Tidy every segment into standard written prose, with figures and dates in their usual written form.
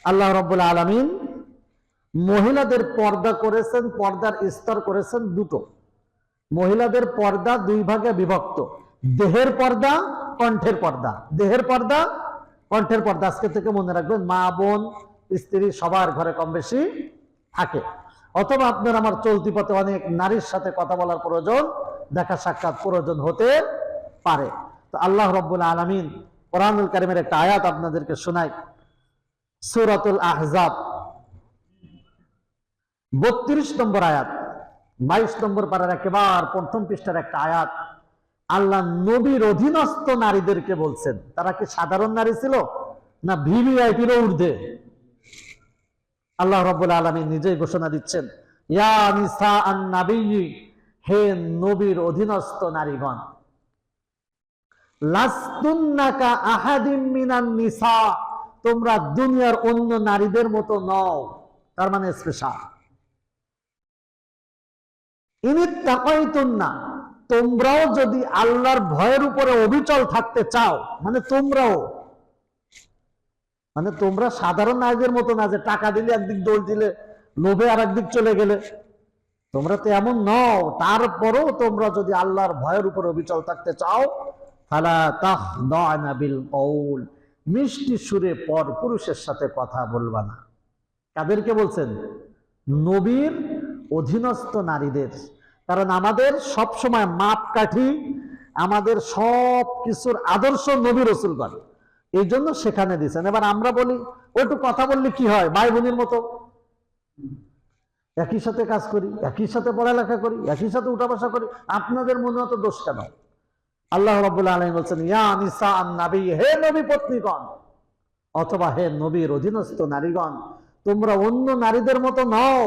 আল্লাহ রাব্বুল আলামিন মহিলাদের পর্দা করেছেন, পর্দার স্তর করেছেন দুটো। মহিলাদের পর্দা দুই ভাগে বিভক্ত, দেহের পর্দা, কণ্ঠের পর্দা। দেহের পর্দা, কণ্ঠের পর্দা আজকে থেকে মনে রাখবেন, মা বোন স্ত্রী সবার ঘরে কম বেশি থাকে। অথবা আপনার আমার চলতি পথে অনেক নারীর সাথে কথা বলার প্রয়োজন, দেখা সাক্ষাৎ প্রয়োজন হতে পারে। তো আল্লাহ রাব্বুল আলামিন কোরআনুল কারীমের একটা আয়াত আপনাদেরকে শোনাই, সূরাতুল আহজাব 32 নম্বর আয়াত, 22 নম্বর পারার একেবারে প্রথম পৃষ্ঠার একটা আয়াত। আল্লাহ নবীর অধীনস্থ নারীদেরকে বলছেন, তারা কি সাধারণ নারী ছিল না ভিভিআইপির ঊর্ধ্বে? আল্লাহ রাব্বুল আলামিন নিজেই ঘোষণা দিচ্ছেন, ইয়া নিসা আন নাবিয়্যি, হে নবীর অধীনস্থ নারীগণ, লাস্তুন্না কা আহাদিম মিনান নিসা, তোমরা দুনিয়ার অন্য নারীদের মতো নও। তার মানে স্পেশাল। ইনিত্তাকাইতুন্না, তোমরাও যদি আল্লাহর ভয়ের উপরে অবিচল থাকতে চাও, মানে তোমরাও, মানে তোমরা সাধারণ নারীদের মতো না যে টাকা দিলে একদিক দৌড় দিলে লোভে আর একদিক চলে গেলে, তোমরা তো এমন নও। তারপরেও তোমরা যদি আল্লাহর ভয়ের উপর অবিচল থাকতে চাও, ফালা তাখদানা বিল কওল, মিষ্টি সুরে পর পুরুষের সাথে কথা বলবা না। কাদেরকে বলছেন? নবীর অধীনস্থ নারীদের। কারণ আমাদের সব সময় মাপকাঠি, আমাদের সব কিছুর আদর্শ নবী রাসূলগণ, এই জন্য সেখানে দিয়েছেন। এবার আমরা বলি একটু কথা বললে কি হয়, ভাই বোনের মতো একই সাথে কাজ করি, একই সাথে পড়ালেখা করি, একই সাথে উঠা বসা করি, আপনাদের মনে হতো দোষ কেন? আল্লাহ রাব্বুল আলামিন বলছেন, ইয়া নিসা আন নবী, হে নবী পত্নীগণ, অথবা হে নবীর অধীনস্থ নারীগণ, তোমরা অন্য নারীদের মতো নও।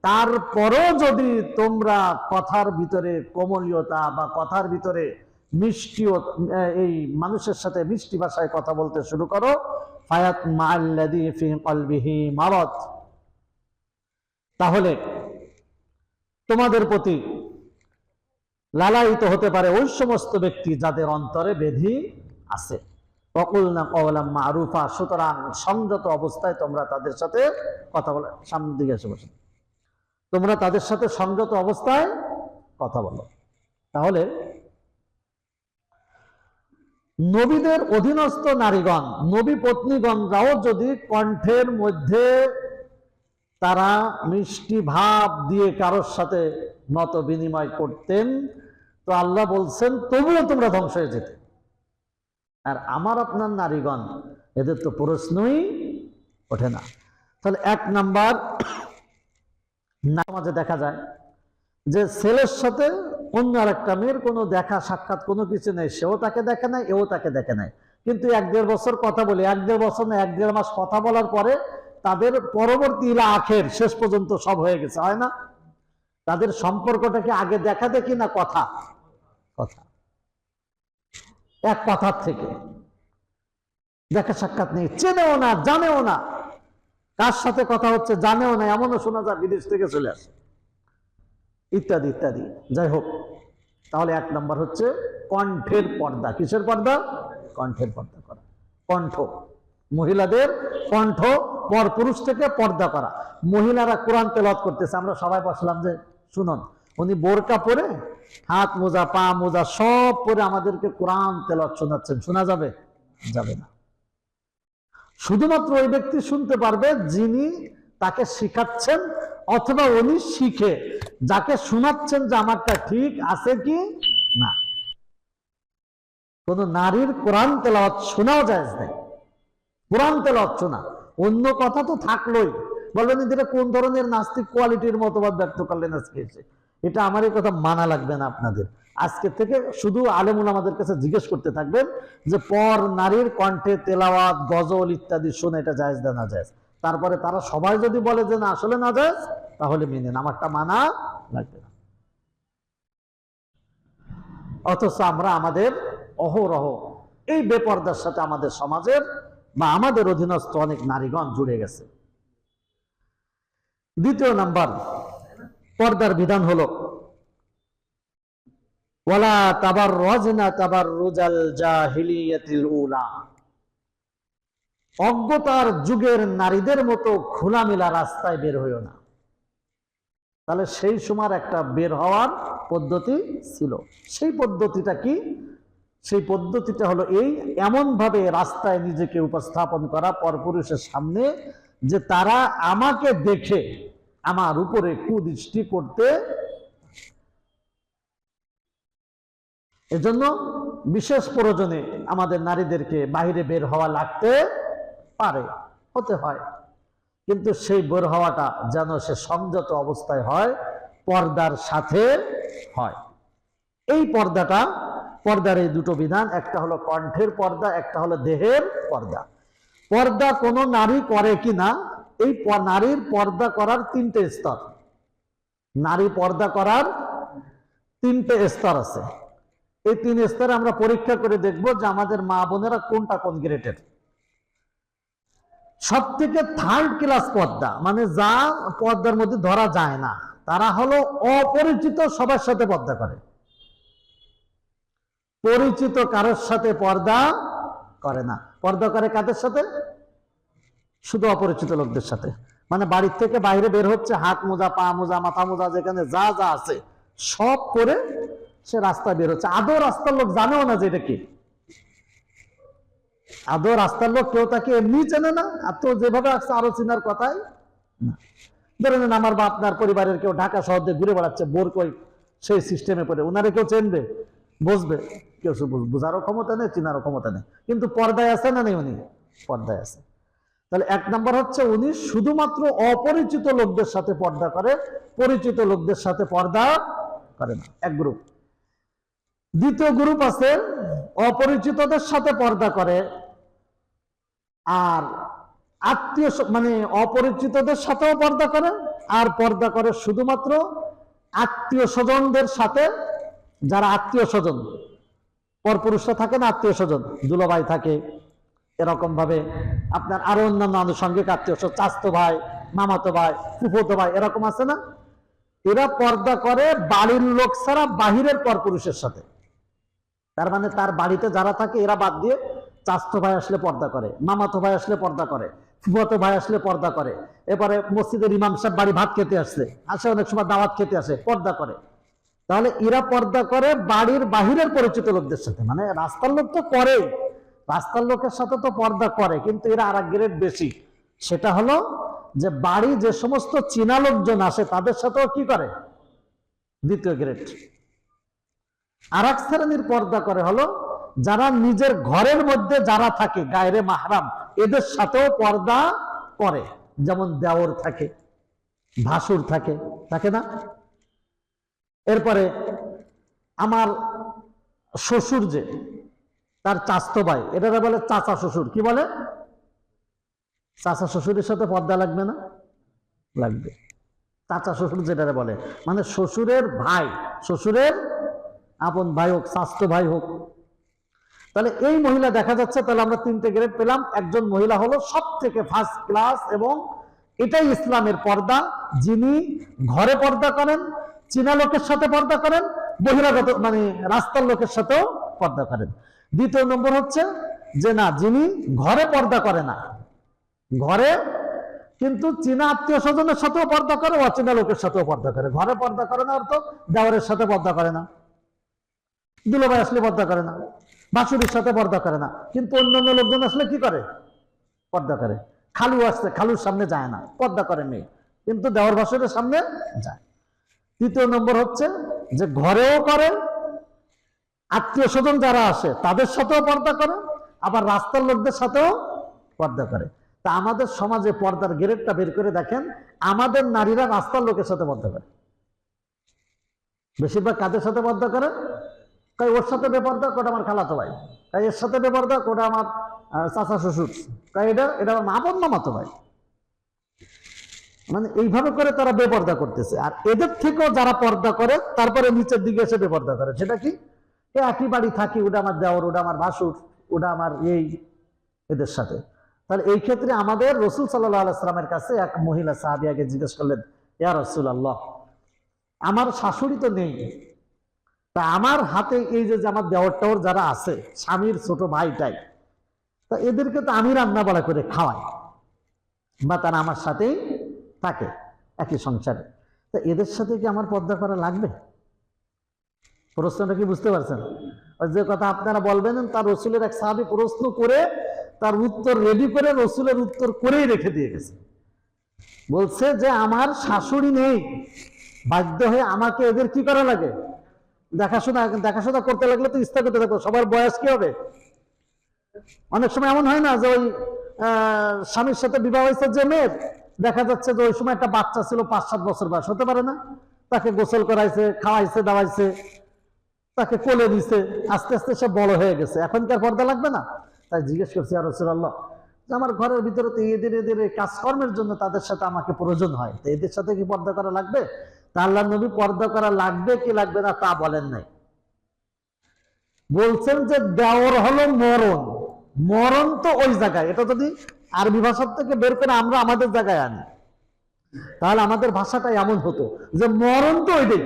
তারপরও যদি তোমরা কথার ভিতরে কোমলীয়তা বা কথার ভিতরে মিষ্টিও, এই মানুষের সাথে মিষ্টি ভাষায় কথা বলতে শুরু করো, ফায়াত মাআল্লাযী ফি কলবিহি মারাদ, তাহলে তোমাদের প্রতি লালায়িত হতে পারে ওই সমস্ত ব্যক্তি যাদের অন্তরে ব্যাধি আছে। ওয়াকুলনা কওলাম মারুফা, সুতরাং সংযত অবস্থায় তোমরা তাদের সাথে কথা বলো। সামনের দিকে এসে বসুন। তোমরা তাদের সাথে সংযত অবস্থায় কথা বলো। তাহলে নবীদের অধীনস্থ নারীগণ, নবী পত্নীগণরাও যদি কণ্ঠের মধ্যে তারা মিষ্টি ভাব দিয়ে কারোর সাথে মত বিনিময় করতেন, তো আল্লাহ বলছেন তবুও তোমরা ধ্বংস হয়ে যেতে। আর আমার আপনার নারীগণ, এদের তো প্রশ্নই ওঠে না। তাহলে এক নাম্বার, নামাজে দেখা যায় যে ছেলের সাথে অন্য আরেকটা মেয়ের কোনো দেখা সাক্ষাৎ কোনো কিছু নেই, সেও তাকে দেখে নাই, এও তাকে দেখে নাই, কিন্তু 1-1.5 বছর কথা বলে, 1-1.5 বছর না 1-1.5 মাস কথা বলার পরে তাদের পরবর্তী ইলা আখের শেষ পর্যন্ত সব হয়ে গেছে, হয় না? তাদের সম্পর্কটাকে আগে দেখা দেখি না কথা, কথা এক কথার থেকে দেখা সাক্ষাৎ নেই, চেনেও না, জানেও না, কার সাথে কথা হচ্ছে জানেও না, এমনও শোনা যায় বিদেশ থেকে চলে আসে, ইত্যাদি ইত্যাদি। যাই হোক, তাহলে এক নম্বর হচ্ছে কণ্ঠের পর্দা। কিসের পর্দা? কণ্ঠের পর্দা করা। কণ্ঠ, মহিলাদের কণ্ঠ পর পুরুষ থেকে পর্দা করা। মহিলারা কোরআন তেলাওয়াত করতেছে, আমরা সবাই বসলাম যে শুনুন, উনি বোরকা পরে হাত মোজা পা মোজা সব পরে আমাদেরকে কোরআন তেলাওয়াত শোনাচ্ছেন, শোনা যাবে? যাবে না। শুধুমাত্র ওই ব্যক্তি শুনতে পারবে যিনি তাকে শিখাচ্ছেন, অথবা উনি শিখে যাকে শোনাচ্ছেন যে আমারটা ঠিক আছে কি না। কোন নারীর কোরআন তেলাওয়াত শোনাও জায়েজ নেই। কোরআন তেলাওয়াত শোনা, অন্য কথা তো থাকলোই। বলবেন এটা কোন ধরনের নাস্তিক কোয়ালিটির মতবাদ ব্যক্ত করলেন আজকে এসে, এটা আমার এই কথা মানা লাগবে না আপনাদের। আজকে থেকে শুধু আলেম ওলামাদের কাছে জিজ্ঞেস করতে থাকবেন যে পর নারীর কণ্ঠে তেলাওয়াত, গজল ইত্যাদি শুনে এটা জায়েজ না না জায়েজ। তারপরে তারা সবাই যদি বলে যে না আসলে না জায়েজ, তাহলে মেনে আমারটা মানা লাগবে না। অথচ আমরা আমাদের অহরহ এই বেপর্দার সাথে আমাদের সমাজের বা আমাদের অধীনস্থ অনেক নারীগণ জুড়ে গেছে। দ্বিতীয় নাম্বার পর্দার বিধান হলো ওয়ালা তাবাররাজনা তাবাররুজাল জাহিলিয়াতিল উলা, অজ্ঞতার যুগের নারীদের মতো খোলামেলা রাস্তায় বের হইও না। তাহলে সেই সময় একটা বের হওয়ার পদ্ধতি ছিল। সেই পদ্ধতিটা কি? সেই পদ্ধতিটা হলো এই, এমন ভাবে রাস্তায় নিজেকে উপস্থাপন করা পরপুরুষের সামনে যে তারা আমাকে দেখে আমার উপরে কুদৃষ্টি করতে। এজন্য বিশেষ প্রয়োজনে আমাদের নারীদেরকে বাইরে বের হওয়া লাগতে পারে, হতে হয়, কিন্তু সেই বের হওয়াটা যেন সে সংযত অবস্থায় হয়, পর্দার সাথে হয়। এই পর্দার এই দুটো বিধান, একটা হলো কণ্ঠের পর্দা, একটা হলো দেহের পর্দা। পর্দা কোনো নারী করে কিনা, এই নারীর পর্দা করার তিনটে স্তর। নারী পর্দা করার তিনটে স্তর আছে। এই তিন স্তরে আমরা পরীক্ষা করে দেখব যে আমাদের মা বোনেরা কোনটা কোন গ্রেডের। সব থেকে থার্ড ক্লাস পর্দা, মানে যা পর্দার মধ্যে ধরা যায় না, তারা হলো অপরিচিত সবার সাথে পর্দা করে। পরিচিত কারোর সাথে পর্দা করে না। পর্দা করে কাদের সাথে? শুধু অপরিচিত লোকদের সাথে। মানে বাড়ির থেকে বাইরে বের হচ্ছে, হাত মোজা, পা মোজা, মাথা মোজা, যেখানে যা যা আছে সব করে সে রাস্তায় বের হচ্ছে। আদৌ রাস্তার লোক জানেও না যে এটা কি। আদৌ রাস্তার লোক কেউ তাকে এমনি চেনে না, আর তো যেভাবে আসছে আরো চিনার কথাই না। ধরে নেন আমার বা আপনার পরিবারের কেউ ঢাকা শহর দিয়ে ঘুরে বেড়াচ্ছে, বোর কই সেই সিস্টেমে পড়ে, ওনারে কেউ চেনবে, বুঝবে? কেউ বোঝারও ক্ষমতা নেই, চিনারও ক্ষমতা নেই, কিন্তু পর্দায় আছে না নেই? উনি পর্দায় আছে। তাহলে এক নম্বর হচ্ছে উনি শুধুমাত্র অপরিচিত লোকদের সাথে পর্দা করে, পরিচিত লোকদের সাথে পর্দা করে না, এক গ্রুপ। দ্বিতীয় গ্রুপ আছে অপরিচিতদের সাথে পর্দা করে, আর আত্মীয় মানে অপরিচিতদের সাথেও পর্দা করে, আর পর্দা করে শুধুমাত্র আত্মীয় স্বজনদের সাথে। যারা আত্মীয় স্বজন, পরপুরুষরা থাকে না, আত্মীয় স্বজন, দুলাভাই থাকে, এরকম ভাবে আপনার আরো অন্যান্য আনুষঙ্গিক আত্মীয় স্বজন, চাচতো ভাই, মামাতো ভাই, ফুফুতো ভাই, এরকম আছে না? এরা পর্দা করে বাড়ির লোক ছাড়া বাহিরের পরপুরুষের সাথে। তার মানে তার বাড়িতে যারা থাকে এরা বাদ দিয়ে চাচতো ভাই আসলে পর্দা করে, মামাতো ভাই আসলে পর্দা করে, ফুফাতো ভাই আসলে পর্দা করে। এবারে মসজিদের ইমাম সাহেব বাড়ি ভাত খেতে আসে, অনেক সময় দাওয়াত খেতে আসে, পর্দা করে। তাহলে এরা পর্দা করে বাড়ির বাহিরের পরিচিত লোকদের সাথে। মানে রাস্তার লোক তো করে, রাস্তার লোকের সাথে তো পর্দা করে, কিন্তু এরা আর এক গ্রেড বেশি। সেটা হলো যে বাড়ি যে সমস্ত চীনা লোকজন আসে তাদের সাথেও কি করে, দ্বিতীয় গ্রেড। আর এক শ্রেণীর পর্দা করে হলো যারা নিজের ঘরের মধ্যে যারা থাকে, গায়রে মাহরাম, এদের সাথেও পর্দা করে। যেমন দেওর থাকে, ভাসুর থাকে, থাকে না? এরপরে আমার শ্বশুর, যে তার চাচতো ভাই, এটারে বলে চাচা শ্বশুর। কি বলে? চাচা শ্বশুরের সাথে পর্দা লাগবে না? লাগবে। চাচা শ্বশুর যেটারে বলে, মানে শ্বশুরের ভাই, শ্বশুরের আপন ভাই হোক, চাচতো ভাই হোক। তাহলে এই মহিলা দেখা যাচ্ছে, তাহলে আমরা তিনটে গ্রেড পেলাম। একজন মহিলা হলো সব থেকে ফার্স্ট ক্লাস, এবং এটাই ইসলামের পর্দা, যিনি ঘরে পর্দা করেন, চীনা লোকের সাথে পর্দা করেন, বহিরাগত মানে রাস্তার লোকের সাথেও পর্দা করেন। দ্বিতীয় নম্বর হচ্ছে যে না, যিনি ঘরে পর্দা করে না, ঘরে কিন্তু চীনা আত্মীয় স্বজনের সাথেও পর্দা করে, অচীনা লোকের সাথেও পর্দা করে। ঘরে পর্দা করে না অর্থ দেওরের সাথে পর্দা করে না, দুলাভাই আসলে পর্দা করে না, বাসুরির সাথে পর্দা করে না, কিন্তু অন্যান্য লোকজন আসলে কি করে, পর্দা করে। খালু আসছে, খালুর সামনে যায় না, পর্দা করে মেয়ে, কিন্তু দেওর বাসুরের সামনে যায়। তৃতীয় নম্বর হচ্ছে যে ঘরেও করে, আত্মীয় স্বজন যারা আসে তাদের সাথেও পর্দা করে, আবার রাস্তার লোকদের সাথেও পর্দা করে। তা আমাদের সমাজে পর্দার গ্রেডটা বের করে দেখেন, আমাদের নারীরা রাস্তার লোকের সাথে পর্দা করে। বেশিরভাগ কাদের সাথে পর্দা করে? তাই ওর সাথে বেপর্দা, কোটা আমার খালাতো ভাই, তাই এর সাথে বেপর্দা, কোটা আমার চাচা শ্বশুর, তাই এটা আমার আপন মামাতো ভাই। মানে এইভাবে করে তারা বেপর্দা করতেছে। আর এদের থেকেও যারা পর্দা করে তারপরে নিচের দিকে এসে বেপর্দা করে, সেটা কি? একই বাড়ি থাকি, ওটা আমার দেওর, ওটা আমার ভাসুর, ওটা আমার এই, এদের সাথে। তাহলে এই ক্ষেত্রে আমাদের রসুল সাল্লাল্লাহু আলাইহি সাল্লামের কাছে এক মহিলা সাহাবিয়াকে জিজ্ঞেস করলেন, ইয়া রাসূলুল্লাহ, আমার শাশুড়ি তো নেই, তা আমার হাতে এই যে আমার দেওর টাওর যারা আছে, স্বামীর ছোট ভাইটাই, তা এদেরকে তো আমি রান্না বাড়া করে খাওয়াই, বা তারা আমার সাথেই থাকে একই সংসারে। তা এদের সাথে কি আমার পর্দা করা লাগবে? প্রশ্নটা কি বুঝতে পারছেন? যে কথা আপনারা বলবেন, তার রসুলের এক সাহাবী প্রশ্ন করে তার উত্তর রেডি করে রসুলের উত্তর করেই রেখে দিয়ে গেছে। বলছে যে আমার শাশুড়ি নেই, বাধ্য হয়ে আমাকে এদের কি করা লাগে, দেখাশোনা করতে লাগলে তো ইচ্ছা করতে থাকবো। সবার বয়স কি হবে? অনেক সময় এমন হয় না যে ওই স্বামীর সাথে বিবাহ হয়েছে যে মেয়ের, দেখা যাচ্ছে যে ওই সময় একটা বাচ্চা ছিল 5-7 বছর বয়স, হতে পারে না? তাকে গোসল করাইছে, খাওয়াইছে, দাওয়াইছে, তাকে কোলে দিছে, আস্তে আস্তে সে বড় হয়ে গেছে, এখন কি আর পর্দা লাগবে না? তাই জিজ্ঞেস করছি, ইয়া রাসূলুল্লাহ, যে আমার ঘরের ভিতরে তো এদের কাজকর্মের জন্য তাদের সাথে আমাকে প্রয়োজন হয়, তো এদের সাথে কি পর্দা করা লাগবে? তা আল্লাহর নবী পর্দা করা লাগবে কি লাগবে না তা বলেন নাই। বলছেন যে দেওর হলো মরণ, মরণ তো ওই জায়গায়। এটা যদি আরবি ভাষার থেকে বের করে আমরা আমাদের জায়গায় আনি, তাহলে আমাদের ভাষাটা এমন হতো যে মরণ তো ওইটাই।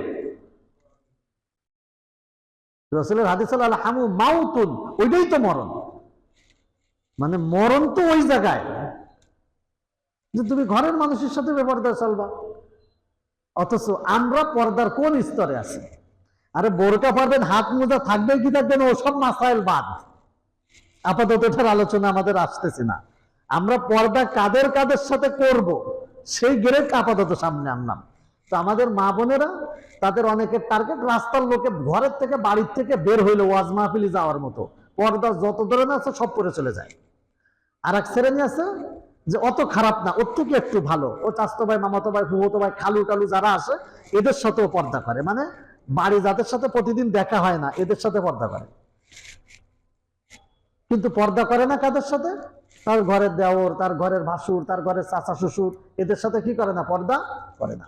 রাসূলের হাদিস হলো আল হামু মাউতুন, ওইটাই তো মরণ। মানে মরণ তো ওই জায়গায় যে তুমি ঘরের মানুষের সাথে বেপরদা চলবা। অথচ আমরা পর্দার কোন স্তরে আছি? আরে বোরকা পরবেন, হাত মোজা থাকবে কি থাকবে না, ওসব মাসাইল বাদ, আপাতত এটার আলোচনা আমাদের আসতেছে না। আমরা পর্দা কাদের কাদের সাথে করব সেই গ্রেড আপাতত সামনে আনলাম। তো আমাদের মা বোনেরা, তাদের অনেকের টার্গেট রাস্তার লোকে ঘরের থেকে বাড়ির থেকে বের হইলে ওয়াজ মাহফিলি যাওয়ার মতো পর্দা যত ধরনের আছে সব পরে চলে যায়। আর এক শ্রেণী আছে যে অত খারাপ না, ওর থেকে একটু ভালো, ও চাচতো ভাই, মামাতো ভাই, ফুফতো ভাই, খালু টালু যারা আসে এদের সাথেও পর্দা করে। মানে বাড়ি যাদের সাথে প্রতিদিন দেখা হয় না এদের সাথে পর্দা করে, কিন্তু পর্দা করে না কাদের সাথে? তার ঘরের দেওর, তার ঘরের ভাসুর, তার ঘরের চাচা শ্বশুর, এদের সাথে কি করে না? পর্দা করে না।